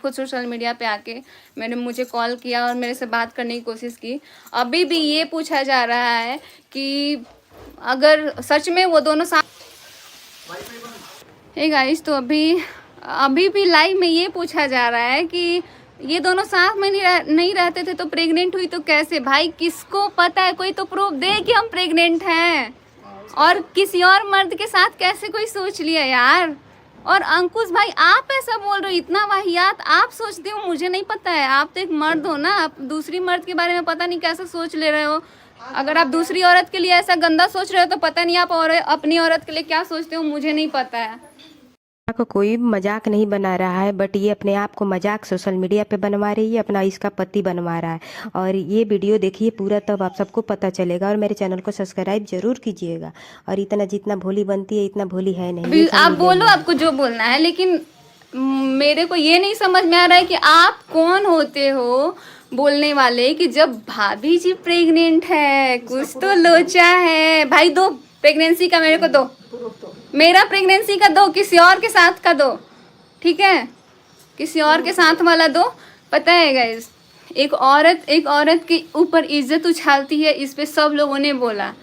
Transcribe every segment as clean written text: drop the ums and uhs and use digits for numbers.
खुद social media पे आके मुझे कॉल किया और मेरे से बात करने की कोशिश की। अभी भी ये पूछा जा रहा है कि अगर सच में वो दोनों साथ। हे गाइस, तो अभी भी लाइव में ये पूछा जा रहा है कि ये दोनों साथ में नहीं रहते थे तो प्रेग्नेंट हुई तो कैसे? भाई किसको पता है? कोई तो प्रूफ दे कि हम प्रेग्नेंट हैं। और किसी और मर्द के साथ कैसे कोई सोच लिया यार? और अंकुश भाई, आप ऐसा बोल रहे हो, इतना वाहियात आप सोचते हो, मुझे नहीं पता है। आप तो एक मर्द हो ना, आप दूसरी मर्द के बारे में पता नहीं कैसे सोच ले रहे हो। अगर आप दूसरी औरत के लिए ऐसा गंदा सोच रहे हो तो पता नहीं आप अपनी औरत के लिए क्या सोचते हो, मुझे नहीं पता है। को कोई मजाक नहीं बना रहा है, बट ये अपने आप को मजाक सोशल मीडिया पे बनवा रही है, अपना इसका पति बनवा रहा है। और ये वीडियो देखिए पूरा, तब आप सबको पता चलेगा। और मेरे चैनल को सब्सक्राइब जरूर कीजिएगा। और इतना जितना भोली बनती है इतना भोली है नहीं। आप बोलो, आपको जो बोलना है, लेकिन मेरे को ये नहीं समझ में आ रहा है कि आप कौन होते हो बोलने वाले कि जब भाभी जी प्रेग्नेंट है, कुछ तो लोचा है। भाई दो प्रेगनेंसी का, मेरे को दो, मेरा प्रेगनेंसी का दो, किसी और के साथ का दो, ठीक है? किसी और के साथ वाला दो। पता है गाइस, एक औरत के ऊपर इज्जत उछालती है। इस पे सब लोगों ने बोला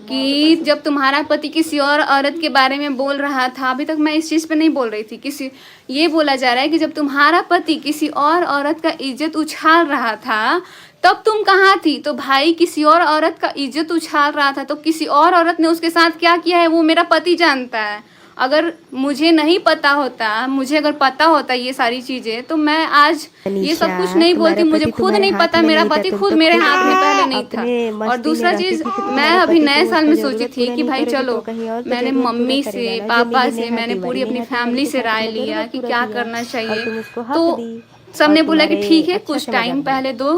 कि जब तुम्हारा पति किसी और औरत के बारे में बोल रहा था, अभी तक मैं इस चीज़ पे नहीं बोल रही थी, ये बोला जा रहा है कि जब तुम्हारा पति किसी और औरत का इज्जत उछाल रहा था तब तुम कहाँ थी? तो भाई किसी और औरत का इज्जत उछाल रहा था तो किसी और औरत ने उसके साथ क्या किया है वो मेरा पति जानता है। अगर मुझे नहीं पता होता, मुझे अगर पता होता ये सारी चीजें, तो मैं आज ये सब कुछ नहीं बोलती। मुझे खुद नहीं पता, मेरा पति खुद मेरे हाथ में पहले नहीं था। और दूसरा चीज, मैं अभी नए साल में सोची थी कि भाई चलो, मैंने मम्मी से, पापा से, मैंने पूरी अपनी फैमिली से राय लिया कि क्या करना चाहिए। तो सबने बोला कि ठीक है, कुछ टाइम पहले दो,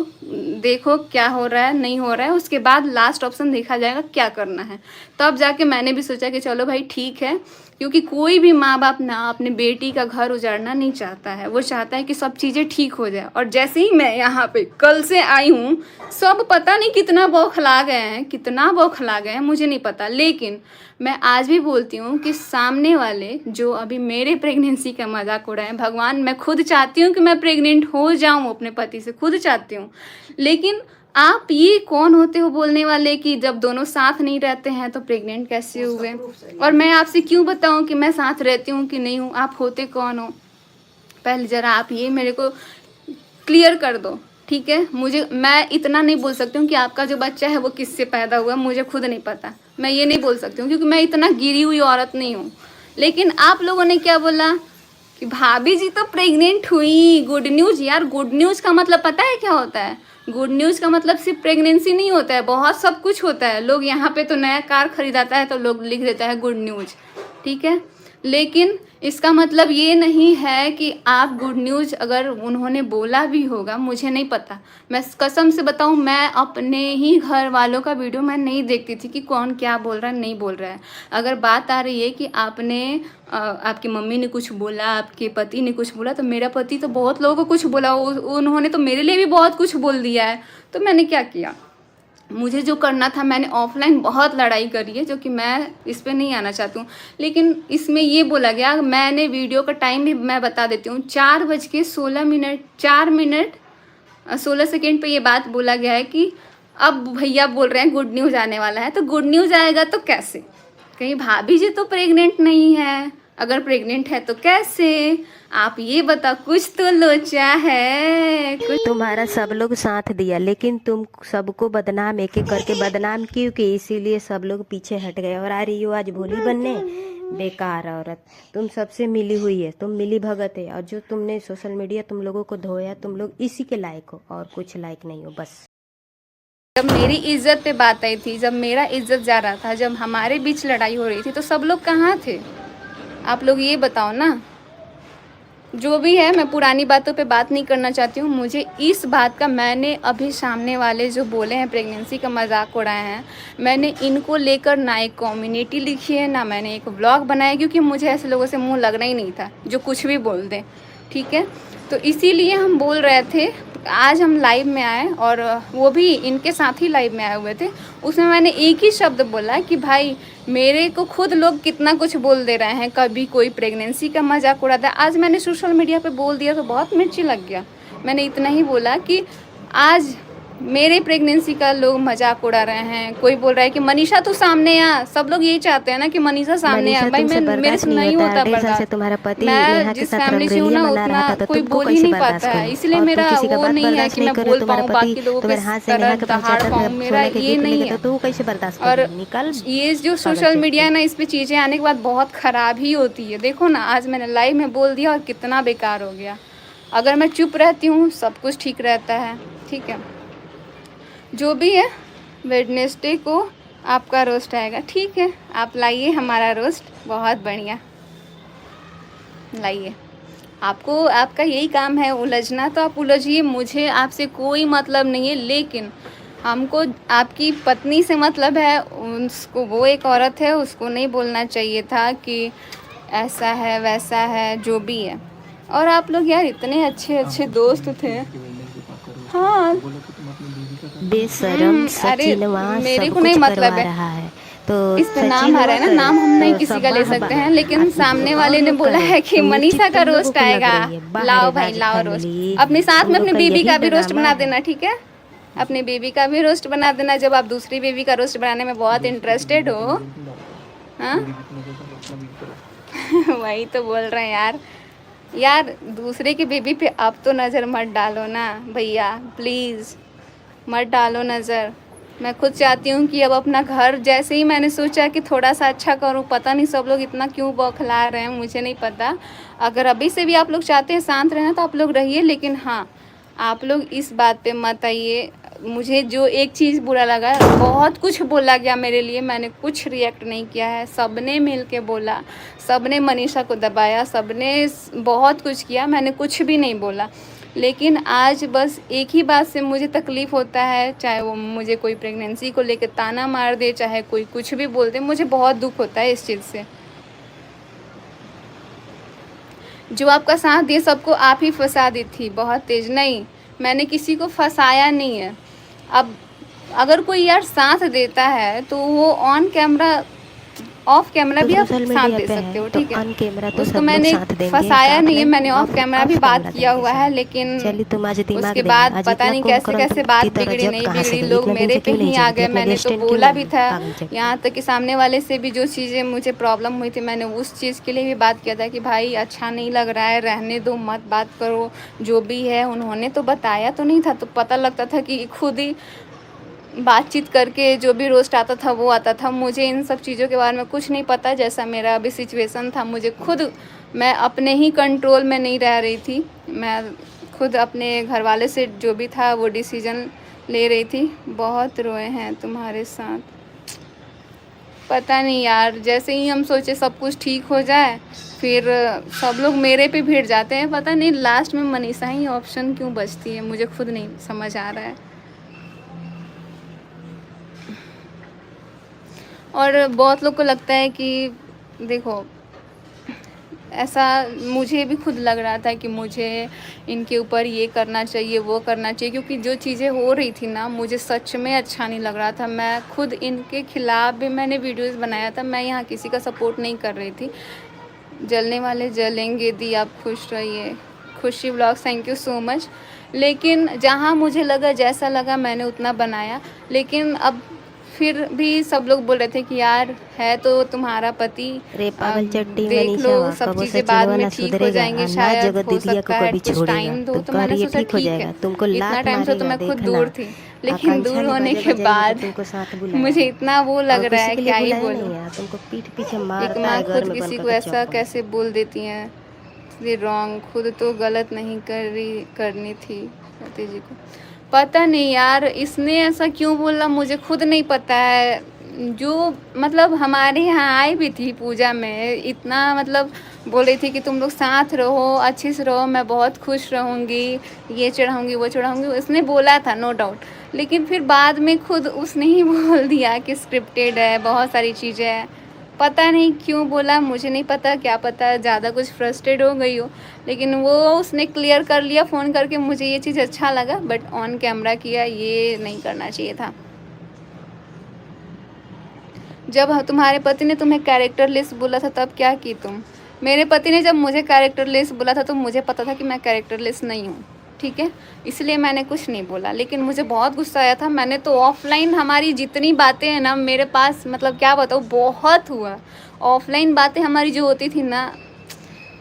देखो क्या हो रहा है नहीं हो रहा है, उसके बाद लास्ट ऑप्शन देखा जाएगा क्या करना है। तब जाके मैंने भी सोचा कि चलो भाई ठीक है, क्योंकि कोई भी माँ बाप ना अपने बेटी का घर उजाड़ना नहीं चाहता है। वो चाहता है कि सब चीज़ें ठीक हो जाए। और जैसे ही मैं यहाँ पे कल से आई हूँ, सब पता नहीं कितना बौखला गए हैं, मुझे नहीं पता। लेकिन मैं आज भी बोलती हूँ कि सामने वाले जो अभी मेरे प्रेगनेंसी का मजाक उड़ाए हैं, भगवान, मैं खुद चाहती हूँ कि मैं प्रेग्नेंट हो जाऊँ अपने पति से, खुद चाहती हूँ। लेकिन आप ये कौन होते हो बोलने वाले कि जब दोनों साथ नहीं रहते हैं तो प्रेग्नेंट कैसे हुए? और मैं आपसे क्यों बताऊं कि मैं साथ रहती हूँ कि नहीं हूँ? आप होते कौन हो? पहले ज़रा आप ये मेरे को क्लियर कर दो, ठीक है? मैं इतना नहीं बोल सकती हूँ कि आपका जो बच्चा है वो किससे पैदा हुआ, मुझे खुद नहीं पता। मैं ये नहीं बोल सकती हूँ क्योंकि मैं इतना गिरी हुई औरत नहीं हूँ। लेकिन आप लोगों ने क्या बोला कि भाभी जी तो प्रेग्नेंट हुई, गुड न्यूज़। यार गुड न्यूज़ का मतलब पता है क्या होता है? गुड न्यूज़ का मतलब सिर्फ प्रेगनेंसी नहीं होता है, बहुत सब कुछ होता है। लोग यहाँ पे तो नया कार खरीदाता है तो लोग लिख देता है गुड न्यूज़, ठीक है? लेकिन इसका मतलब ये नहीं है कि आप गुड न्यूज़, अगर उन्होंने बोला भी होगा, मुझे नहीं पता। मैं कसम से बताऊं, मैं अपने ही घर वालों का वीडियो मैं नहीं देखती थी कि कौन क्या बोल रहा है नहीं बोल रहा है। अगर बात आ रही है कि आपकी मम्मी ने कुछ बोला, आपके पति ने कुछ बोला, तो मेरा पति तो बहुत लोगों को कुछ बोला, उन्होंने तो मेरे लिए भी बहुत कुछ बोल दिया है। तो मैंने क्या किया? मुझे जो करना था, मैंने ऑफलाइन बहुत लड़ाई करी है, जो कि मैं इस पे नहीं आना चाहती हूँ। लेकिन इसमें ये बोला गया, मैंने वीडियो का टाइम भी मैं बता देती हूँ, 4:16 4 मिनट 16 सेकेंड पे ये बात बोला गया है कि अब भैया बोल रहे हैं गुड न्यूज़ आने वाला है। तो गुड न्यूज़ आएगा तो कैसे? कहीं भाभी जी तो प्रेग्नेंट नहीं है? अगर प्रेग्नेंट है तो कैसे? आप ये बताओ, कुछ तो लोचा है। तुम्हारा सब लोग साथ दिया, लेकिन तुम सबको बदनाम एक एक करके बदनाम क्योंकि इसीलिए सब लोग पीछे हट गए। और आ रही हो आज भोली बनने, बेकार औरत। तुम सबसे मिली हुई है, तुम मिली भगत है। और जो तुमने सोशल मीडिया तुम लोगों को धोया, तुम लोग इसी के लायक हो और कुछ लायक नहीं हो बस। जब मेरी इज्जत पे बात आई थी, जब मेरा इज्जत जा रहा था, जब हमारे बीच लड़ाई हो रही थी, तो सब लोग कहाँ थे? आप लोग ये बताओ ना। जो भी है, मैं पुरानी बातों पे बात नहीं करना चाहती हूँ। मुझे इस बात का, मैंने अभी सामने वाले जो बोले हैं प्रेगनेंसी का मजाक उड़ाए हैं, मैंने इनको लेकर ना एक कम्युनिटी लिखी है, ना मैंने एक व्लॉग बनाया, क्योंकि मुझे ऐसे लोगों से मुंह लगना ही नहीं था जो कुछ भी बोल दें, ठीक है? तो इसीलिए हम बोल रहे थे आज हम लाइव में आए और वो भी इनके साथ ही लाइव में आए हुए थे, उसमें मैंने एक ही शब्द बोला कि भाई मेरे को खुद लोग कितना कुछ बोल दे रहे हैं, कभी कोई प्रेगनेंसी का मजाक उड़ाता है। आज मैंने सोशल मीडिया पे बोल दिया तो बहुत मिर्ची लग गया। मैंने इतना ही बोला कि आज मेरे प्रेगनेंसी का लोग मजाक उड़ा रहे हैं। कोई बोल रहा है कि मनीषा तू सामने आ, सब लोग यही चाहते हैं ना कि मनीषा सामने आ। भाई मैं मेरे से नहीं होता बर्दाश्त। तुम्हारा पति मैं जिस फैमिली से हूँ ना उतना कोई बोल ही नहीं पाता है, इसलिए मेरा वो नहीं है कि मैं बोल पाऊँ बाकी लोगों के तरह दहाड़ पाऊँ, मेरा ये नहीं है। तू कैसे बर्दाश्त और निकल। ये जो सोशल मीडिया है ना, इस पे चीज़ें आने के बाद बहुत ख़राब ही होती है। देखो ना, आज मैंने लाइव में बोल दिया और कितना बेकार हो गया। अगर मैं चुप रहती हूँ सब कुछ ठीक रहता है। ठीक है, जो भी है वेडनेसडे को आपका रोस्ट आएगा। ठीक है, आप लाइए हमारा रोस्ट, बहुत बढ़िया लाइए। आपको आपका यही काम है उलझना, तो आप उलझिए, मुझे आपसे कोई मतलब नहीं है। लेकिन हमको आपकी पत्नी से मतलब है, उसको, वो एक औरत है, उसको नहीं बोलना चाहिए था कि ऐसा है वैसा है, जो भी है। और आप लोग यार इतने अच्छे अच्छे दोस्त थे। हाँ बेशरम अरे सचिनवा मेरे सब को नहीं कुछ मतलब करवा है, रहा है तो इस पे नाम आ रहा है ना, नाम हम नहीं किसी का ले सकते हैं, लेकिन सामने वाले ने बोला है कि मनीषा का रोस्ट आएगा। लाओ भाई लाओ रोस्ट, अपने साथ में अपनी बेबी का भी रोस्ट बना देना। ठीक है, अपनी बेबी का भी रोस्ट बना देना जब आप दूसरी बेबी का रोस्ट बनाने में बहुत इंटरेस्टेड हो। हाँ वही तो बोल रहे हैं यार। यार दूसरे की बेबी पे अब तो नज़र मत डालो ना भैया, प्लीज़ मत डालो नज़र। मैं खुद चाहती हूँ कि अब अपना घर, जैसे ही मैंने सोचा कि थोड़ा सा अच्छा करूँ, पता नहीं सब लोग इतना क्यों बौखला रहे हैं, मुझे नहीं पता। अगर अभी से भी आप लोग चाहते हैं शांत रहना तो आप लोग रहिए, लेकिन हाँ आप लोग इस बात पे मत आइए। मुझे जो एक चीज़ बुरा लगा, बहुत कुछ बोला गया मेरे लिए, मैंने कुछ रिएक्ट नहीं किया है। सबने मिल के बोला, सबने मनीषा को दबाया, सबने बहुत कुछ किया, मैंने कुछ भी नहीं बोला। लेकिन आज बस एक ही बात से मुझे तकलीफ़ होता है, चाहे वो मुझे कोई प्रेगनेंसी को लेकर ताना मार दे, चाहे कोई कुछ भी बोल दे, मुझे बहुत दुख होता है इस चीज़ से। जो आपका साथ दिए सबको आप ही फंसा दी थी बहुत तेज। नहीं, मैंने किसी को फंसाया नहीं है। अब अगर कोई यार साथ देता है तो वो ऑन कैमरा, ऑफ कैमरा भी आप साथ दे सकते हो। ठीक है, उसको मैंने फंसाया नहीं है, मैंने ऑफ कैमरा भी बात किया हुआ है। लेकिन उसके बाद पता नहीं कैसे कैसे बात बिगड़ी नहीं बिगड़ी, लोग मेरे पे ही आ गए। मैंने तो बोला भी था, यहाँ तक कि सामने वाले से भी जो चीज़ें मुझे प्रॉब्लम हुई थी, मैंने उस चीज़ के लिए भी बात किया था कि भाई अच्छा नहीं लग रहा है, रहने दो, मत बात करो। जो भी है उन्होंने तो बताया तो नहीं था, तो पता लगता था कि खुद ही बातचीत करके जो भी रोस्ट आता था वो आता था। मुझे इन सब चीज़ों के बारे में कुछ नहीं पता। जैसा मेरा अभी सिचुएशन था, मुझे खुद, मैं अपने ही कंट्रोल में नहीं रह रही थी। मैं खुद अपने घर वाले से जो भी था वो डिसीजन ले रही थी। बहुत रोए हैं तुम्हारे साथ, पता नहीं यार, जैसे ही हम सोचे सब कुछ ठीक हो जाए, फिर सब लोग मेरे पे भिड़ जाते हैं। पता नहीं लास्ट में मनीषा ही ऑप्शन क्यों बचती है, मुझे खुद नहीं समझ आ रहा है। और बहुत लोग को लगता है कि देखो, ऐसा मुझे भी खुद लग रहा था कि मुझे इनके ऊपर ये करना चाहिए, वो करना चाहिए, क्योंकि जो चीज़ें हो रही थी ना, मुझे सच में अच्छा नहीं लग रहा था। मैं खुद इनके खिलाफ़ भी मैंने वीडियोस बनाया था। मैं यहाँ किसी का सपोर्ट नहीं कर रही थी। जलने वाले जलेंगे, दी आप खुश रहिए। खुशी blogs, thank you so much. लेकिन जहाँ मुझे लगा, जैसा लगा मैंने उतना बनाया। लेकिन अब फिर भी सब लोग बोल रहे थे कि यार है तो तुम्हारा पति, देख लो सब चीज़ें बाद में ठीक हो जाएंगी, शायद हो सकता है कुछ टाइम दो। तो मैंने सोचा ठीक है, इतना टाइम से तो मैं खुद दूर थी, लेकिन दूर होने के बाद मुझे इतना वो लग रहा है, क्या ही बोलूं। एक माँ खुद किसी को ऐसा कैसे बोल देती हैं, रॉन्ग, खुद तो गलत नहीं करनी थी पति जी को। पता नहीं यार इसने ऐसा क्यों बोला, मुझे खुद नहीं पता है। जो मतलब हमारे यहाँ आई भी थी पूजा में, इतना मतलब बोल रही थी कि तुम लोग साथ रहो, अच्छे से रहो, मैं बहुत खुश रहूँगी, ये चढ़ाऊँगी वो चढ़ाऊँगी, उसने बोला था नो डाउट। लेकिन फिर बाद में खुद उसने ही बोल दिया कि स्क्रिप्टेड है, बहुत सारी चीज़ें हैं। पता नहीं क्यों बोला, मुझे नहीं पता, क्या पता ज़्यादा कुछ फ्रस्ट्रेट हो गई हो, लेकिन वो उसने क्लियर कर लिया फ़ोन करके। मुझे ये चीज़ अच्छा लगा, बट ऑन कैमरा किया, ये नहीं करना चाहिए था। जब तुम्हारे पति ने तुम्हें कैरेक्टरलेस बोला था तब क्या की तुम? मेरे पति ने जब मुझे कैरेक्टरलेस बोला था तो मुझे पता था कि मैं कैरेक्टरलेस नहीं हूँ, ठीक है, इसलिए मैंने कुछ नहीं बोला। लेकिन मुझे बहुत गुस्सा आया था। मैंने तो ऑफलाइन हमारी जितनी बातें हैं ना मेरे पास, मतलब क्या बताऊँ, बहुत हुआ। ऑफलाइन बातें हमारी जो होती थी ना,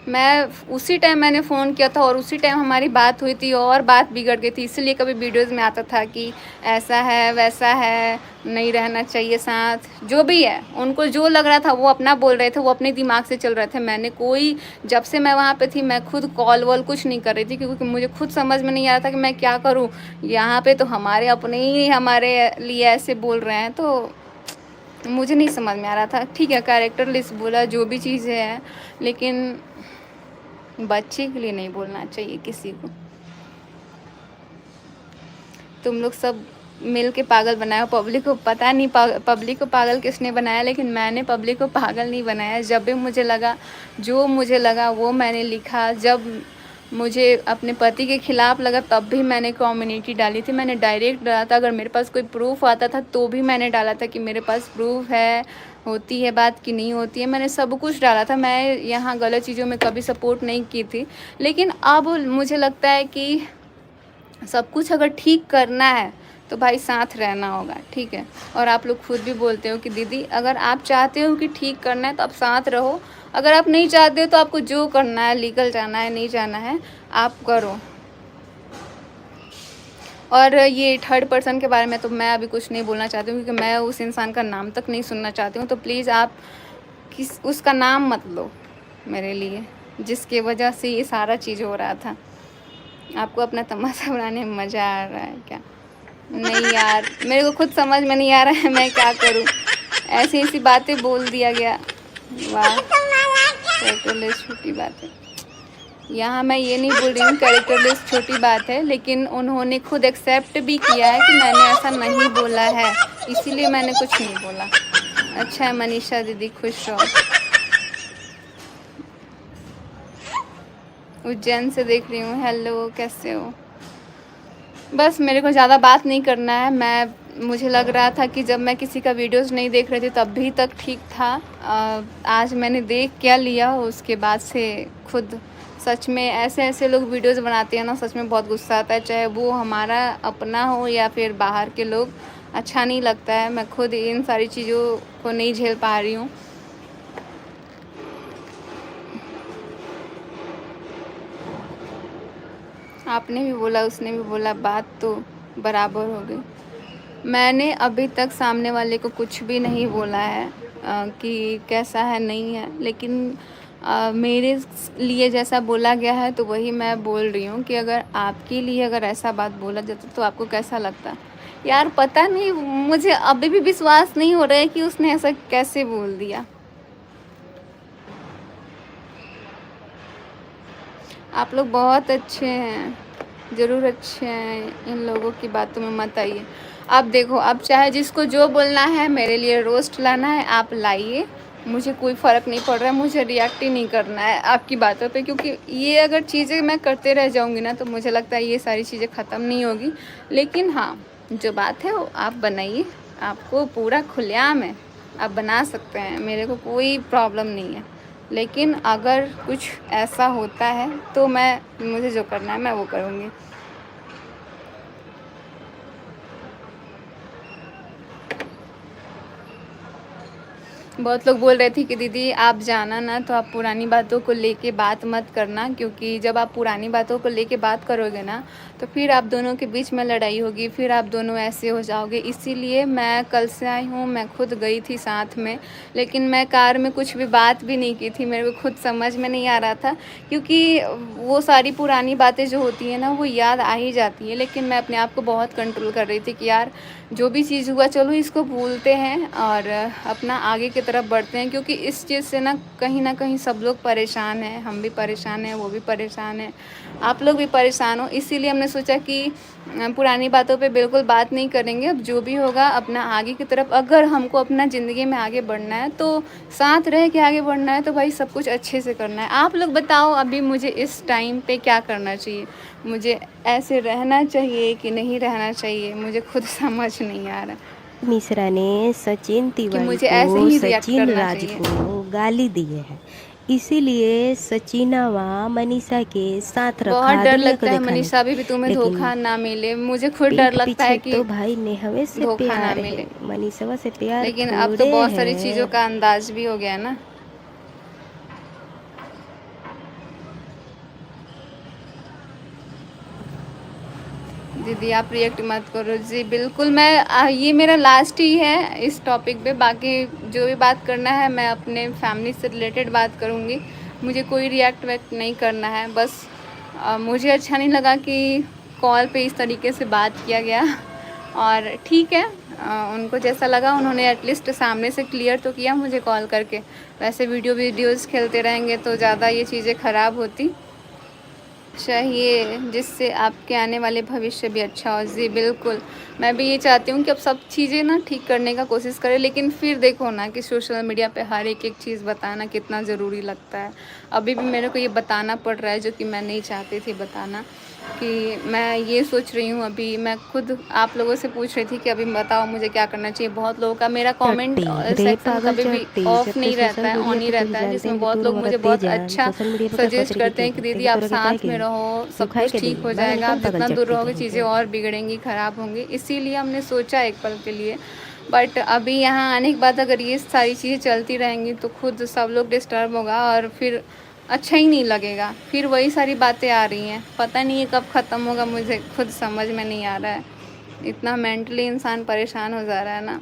मैं उसी टाइम मैंने फ़ोन किया था और उसी टाइम हमारी बात हुई थी और बात बिगड़ गई थी। इसलिए कभी वीडियोज़ में आता था कि ऐसा है वैसा है, नहीं रहना चाहिए साथ, जो भी है। उनको जो लग रहा था वो अपना बोल रहे थे, वो अपने दिमाग से चल रहे थे। मैंने कोई, जब से मैं वहाँ पे थी मैं खुद कॉल वॉल कुछ नहीं कर रही थी, क्योंकि मुझे खुद समझ में नहीं आ रहा था कि मैं क्या करूँ। यहाँ पे तो हमारे अपने ही हमारे लिए ऐसे बोल रहे हैं, तो मुझे नहीं समझ में आ रहा था। ठीक है, कैरेक्टरलेस बोला, जो भी चीज़ें हैं, लेकिन बच्चे के लिए नहीं बोलना चाहिए किसी को। तुम लोग सब मिल के पागल बनाया पब्लिक को। पता नहीं पब्लिक को पागल किसने बनाया, लेकिन मैंने पब्लिक को पागल नहीं बनाया। जब भी मुझे लगा, जो मुझे लगा वो मैंने लिखा। जब मुझे अपने पति के खिलाफ लगा तब भी मैंने कम्युनिटी डाली थी। मैंने डायरेक्ट डाला था। अगर मेरे पास कोई प्रूफ आता था तो भी मैंने डाला था कि मेरे पास प्रूफ है, होती है बात कि नहीं होती है। मैंने सब कुछ डाला था। मैं यहाँ गलत चीज़ों में कभी सपोर्ट नहीं की थी। लेकिन अब मुझे लगता है कि सब कुछ अगर ठीक करना है तो भाई साथ रहना होगा, ठीक है। और आप लोग खुद भी बोलते हो कि दीदी अगर आप चाहते हो कि ठीक करना है तो आप साथ रहो। अगर आप नहीं चाहते हो तो आपको जो करना है, लीगल जाना है, नहीं जाना है, आप करो। और ये थर्ड पर्सन के बारे में तो मैं अभी कुछ नहीं बोलना चाहती हूँ, क्योंकि मैं उस इंसान का नाम तक नहीं सुनना चाहती हूँ। तो प्लीज़ आप उसका नाम मत लो मेरे लिए, जिसकी वजह से ये सारा चीज़ हो रहा था। आपको अपना तमाशा बनाने में मज़ा आ रहा है क्या? नहीं यार, मेरे को खुद समझ में नहीं आ रहा है मैं क्या करूं। ऐसी ऐसी बातें बोल दिया गया। वाह, कैरेक्टरलेस छोटी बात है। यहाँ मैं ये नहीं बोल रही हूँ कैरेक्टरलेस छोटी बात है, लेकिन उन्होंने खुद एक्सेप्ट भी किया है कि मैंने ऐसा नहीं बोला है, इसीलिए मैंने कुछ नहीं बोला। अच्छा है मनीषा दीदी, खुश रहो। उज्जैन से देख रही हूँ। हेलो, कैसे हो? बस मेरे को ज़्यादा बात नहीं करना है। मुझे लग रहा था कि जब मैं किसी का वीडियोस नहीं देख रही थी तब भी तक ठीक था। आज मैंने देख क्या लिया, उसके बाद से खुद सच में ऐसे ऐसे लोग वीडियोस बनाते हैं ना, सच में बहुत गुस्सा आता है। चाहे वो हमारा अपना हो या फिर बाहर के लोग, अच्छा नहीं लगता है। मैं खुद इन सारी चीज़ों को नहीं झेल पा रही हूँ। आपने भी बोला, उसने भी बोला, बात तो बराबर हो गई। मैंने अभी तक सामने वाले को कुछ भी नहीं बोला है कि कैसा है नहीं है, लेकिन मेरे लिए जैसा बोला गया है तो वही मैं बोल रही हूँ कि अगर आपके लिए अगर ऐसा बात बोला जाता तो आपको कैसा लगता? यार पता नहीं, मुझे अभी भी विश्वास नहीं हो रहा है कि उसने ऐसा कैसे बोल दिया। आप लोग बहुत अच्छे हैं, ज़रूर अच्छे हैं। इन लोगों की बातों में मत आइए। आप देखो, अब चाहे जिसको जो बोलना है, मेरे लिए रोस्ट लाना है आप लाइए, मुझे कोई फ़र्क नहीं पड़ रहा है। मुझे रिएक्ट ही नहीं करना है आपकी बातों पे, क्योंकि ये अगर चीज़ें मैं करते रह जाऊँगी ना तो मुझे लगता है ये सारी चीज़ें ख़त्म नहीं होगी। लेकिन हाँ, जो बात है वो आप बनाइए, आपको पूरा खुलेआम है, आप बना सकते हैं, मेरे को कोई प्रॉब्लम नहीं है। लेकिन अगर कुछ ऐसा होता है तो मुझे जो करना है मैं वो करूँगी। बहुत लोग बोल रहे थे कि दीदी आप जाना ना तो आप पुरानी बातों को लेके बात मत करना, क्योंकि जब आप पुरानी बातों को लेके बात करोगे ना तो फिर आप दोनों के बीच में लड़ाई होगी, फिर आप दोनों ऐसे हो जाओगे। इसीलिए मैं कल से आई हूँ, मैं खुद गई थी साथ में, लेकिन मैं कार में कुछ भी बात भी नहीं की थी। मेरे को खुद समझ में नहीं आ रहा था, क्योंकि वो सारी पुरानी बातें जो होती हैं ना वो याद आ ही जाती है। लेकिन मैं अपने आप को बहुत कंट्रोल कर रही थी कि यार जो भी चीज़ हुआ चलो इसको भूलते हैं और अपना आगे के की तरफ बढ़ते हैं, क्योंकि इस चीज़ से ना कहीं सब लोग परेशान हैं, हम भी परेशान हैं, वो भी परेशान है, आप लोग भी परेशान हो। इसीलिए हमने सोचा कि पुरानी बातों पे बिल्कुल बात नहीं करेंगे। अब जो भी होगा अपना आगे की तरफ, अगर हमको अपना ज़िंदगी में आगे बढ़ना है तो साथ रह के आगे बढ़ना है, तो भाई सब कुछ अच्छे से करना है। आप लोग बताओ अभी मुझे इस टाइम पे क्या करना चाहिए? मुझे ऐसे रहना चाहिए कि नहीं रहना चाहिए? मुझे खुद समझ नहीं आ रहा मिश्रा ने सचिन कि तिवारी मुझे ऐसे को, ही रिएक्ट सचिन करना राज चाहिए। को गाली दिए है, इसीलिए सचिनवा मनीषा के साथ बहुत रखा डर दुनिया को लगता है दिखाने मनीषा, के। अभी भी तुम्हें लेकिन धोखा ना मिले। मुझे खुद डर पीठ लगता है पीछे कि तो भाई नेहवे से धोखा ना प्यार है, मिले, मनीषवा से प्यार लेकिन अब तो थोड़े बहुत सारी चीज़ों है। का अंदाज भी हो गया ना। दीदी आप रिएक्ट मत करो जी, बिल्कुल मैं ये मेरा लास्ट ही है इस टॉपिक पे। बाकी जो भी बात करना है मैं अपने फैमिली से रिलेटेड बात करूँगी, मुझे कोई रिएक्ट वैक्ट नहीं करना है। बस मुझे अच्छा नहीं लगा कि कॉल पे इस तरीके से बात किया गया, और ठीक है, उनको जैसा लगा उन्होंने एटलीस्ट सामने से क्लियर तो किया मुझे कॉल करके। वैसे वीडियोज़ खेलते रहेंगे तो ज़्यादा ये चीज़ें ख़राब होती चाहिए, जिससे आपके आने वाले भविष्य भी अच्छा हो। जी बिल्कुल, मैं भी ये चाहती हूँ कि अब सब चीज़ें ना ठीक करने का कोशिश करें, लेकिन फिर देखो ना कि सोशल मीडिया पे हर एक चीज़ बताना कितना ज़रूरी लगता है। अभी भी मेरे को ये बताना पड़ रहा है जो कि मैं नहीं चाहती थी बताना, कि मैं ये सोच रही हूँ। अभी मैं खुद आप लोगों से पूछ रही थी कि अभी बताओ मुझे क्या करना चाहिए। बहुत लोगों का मेरा कमेंट चट्टी रे सेक्शन पागल कभी भी चट्टी, ऑफ जब ते नहीं रहता सोशल है, मीडिया ऑन ही पे तेरी रहता है, जानते जिसमें हैं कि बहुत तू लोग हमारा मुझे दे बहुत जान, अच्छा सोशल मीडिया पे का सजेस्ट पत्र की करते हैं कि ते दीदी के आप तोरा के काय साथ के में रहो, तू सब खाए कुछ के ठीक दी हो बागल जाएगा। का आप पागल जितना दूर चट्टी रहोगे कहीं चीज़ें के। और बिगड़ेंगी, ख़राब होंगी, इसीलिए हमने सोचा एक पल के लिए। बट अभी यहाँ आने के बाद अगर ये सारी चीज़ें चलती रहेंगी तो खुद सब लोग डिस्टर्ब होगा, और फिर अच्छा ही नहीं लगेगा। फिर वही सारी बातें आ रही हैं, पता नहीं है कब ख़त्म होगा, मुझे खुद समझ में नहीं आ रहा है। इतना मेंटली इंसान परेशान हो जा रहा है ना।